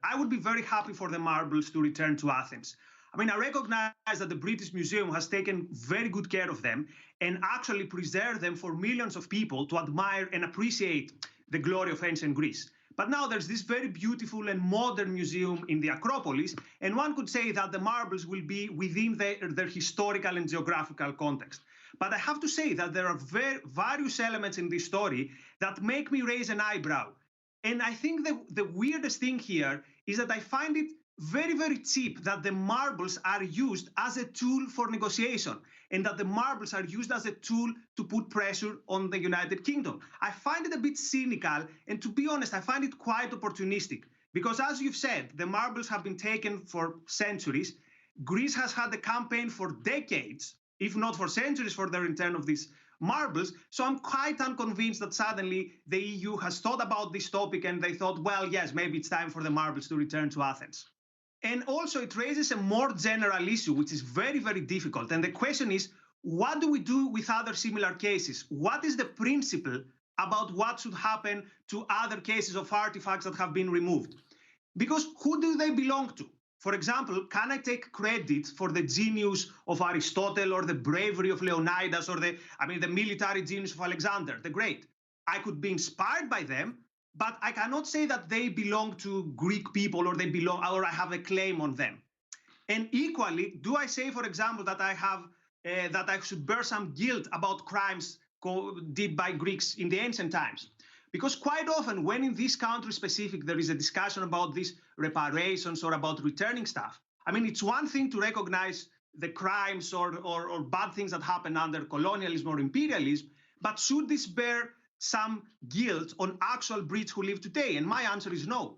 I would be very happy for the marbles to return to Athens. I mean, I recognize that the British Museum has taken very good care of them and actually preserved them for millions of people to admire and appreciate the glory of ancient Greece. But now there's this very beautiful and modern museum in the Acropolis, and one could say that the marbles will be within their historical and geographical context. But I have to say that there are various elements in this story that make me raise an eyebrow. And I think the weirdest thing here is that I find it very, very cheap that the marbles are used as a tool for negotiation and that the marbles are used as a tool to put pressure on the United Kingdom. I find it a bit cynical, and to be honest, I find it quite opportunistic because, as you've said, the marbles have been taken for centuries. Greece has had a campaign for decades, if not for centuries, for the return of these marbles. So I'm quite unconvinced that suddenly the EU has thought about this topic and they thought, well, yes, maybe it's time for the marbles to return to Athens. And also it raises a more general issue, which is very, very difficult. And the question is, what do we do with other similar cases? What is the principle about what should happen to other cases of artifacts that have been removed? Because who do they belong to? For example, can I take credit for the genius of Aristotle or the bravery of Leonidas or the military genius of Alexander the Great? I could be inspired by them, but I cannot say that they belong to Greek people or I have a claim on them. And equally, do I say, for example, that I should bear some guilt about crimes did by Greeks in the ancient times? Because quite often, when in this country specific, there is a discussion about these reparations or about returning stuff, I mean, it's one thing to recognize the crimes or bad things that happen under colonialism or imperialism, but should this bear some guilt on actual Brits who live today? And my answer is no.